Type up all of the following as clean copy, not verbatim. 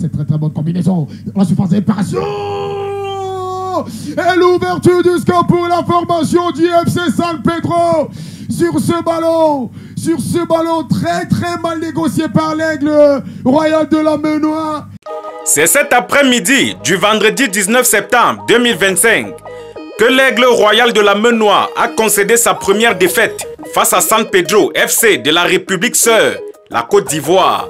C'est très bonne combinaison. La surface de réparation. Et l'ouverture du score pour la formation du FC San Pedro. Sur ce ballon très mal négocié par l'Aigle Royal de la Menoix. C'est cet après-midi du vendredi 19 septembre 2025 que l'Aigle Royal de la Menoix a concédé sa première défaite face à San Pedro FC de la République Sœur, la Côte d'Ivoire.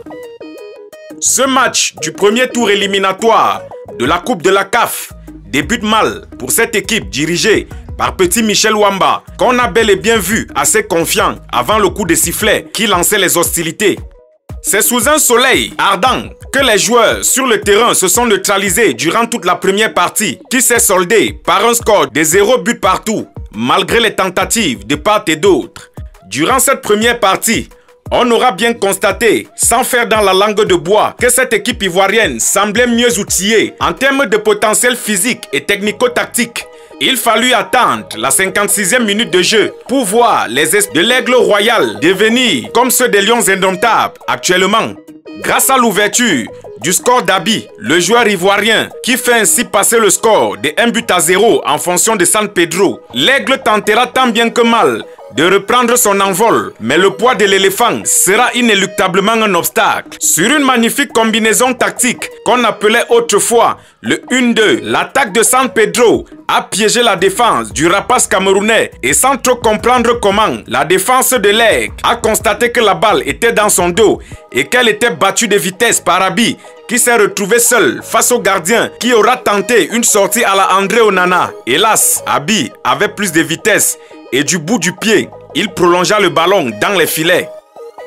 Ce match du premier tour éliminatoire de la Coupe de la CAF débute mal pour cette équipe dirigée par Petit Michel Wamba, qu'on a bel et bien vu assez confiant avant le coup de sifflet qui lançait les hostilités. C'est sous un soleil ardent que les joueurs sur le terrain se sont neutralisés durant toute la première partie, qui s'est soldée par un score de 0 but partout, malgré les tentatives de part et d'autre. Durant cette première partie, on aura bien constaté, sans faire dans la langue de bois, que cette équipe ivoirienne semblait mieux outillée en termes de potentiel physique et technico-tactique. Il fallut attendre la 56e minute de jeu pour voir les esprits de l'Aigle Royal devenir comme ceux des Lions indomptables actuellement. Grâce à l'ouverture du score d'Abi, le joueur ivoirien, qui fait ainsi passer le score de 1-0 en fonction de San Pedro, l'Aigle tentera tant bien que mal de reprendre son envol, mais le poids de l'éléphant sera inéluctablement un obstacle. Sur une magnifique combinaison tactique qu'on appelait autrefois le 1-2, l'attaque de San Pedro a piégé la défense du rapace camerounais et sans trop comprendre comment, la défense de l'Aigle a constaté que la balle était dans son dos et qu'elle était battue de vitesse par Abi, qui s'est retrouvé seul face au gardien qui aura tenté une sortie à la André Onana. Hélas, Abi avait plus de vitesse et du bout du pied, il prolongea le ballon dans les filets.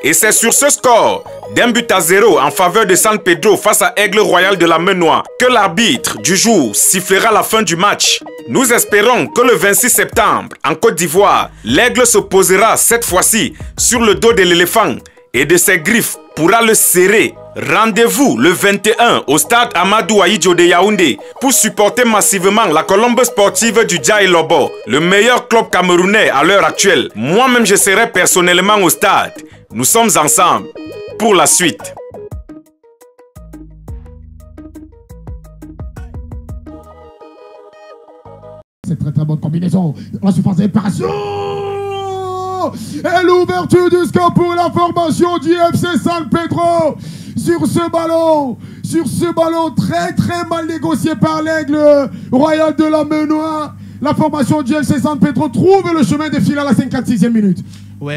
Et c'est sur ce score d'1-0 en faveur de San Pedro face à Aigle Royal de la Menoix que l'arbitre du jour sifflera la fin du match. Nous espérons que le 26 septembre, en Côte d'Ivoire, l'Aigle se posera cette fois-ci sur le dos de l'éléphant et de ses griffes pourra le serrer. Rendez-vous le 21 au stade Amadou Ahidjo de Yaoundé pour supporter massivement la Colombe sportive du Djaï Lobo, le meilleur club camerounais à l'heure actuelle. Moi-même, je serai personnellement au stade. Nous sommes ensemble pour la suite. C'est très bonne combinaison. La surface de réparation. Et l'ouverture du score pour la formation du FC San Pedro. Sur ce ballon très mal négocié par l'Aigle Royal de la Menoix. La formation du FC San Pedro trouve le chemin de fil à la 56e minute.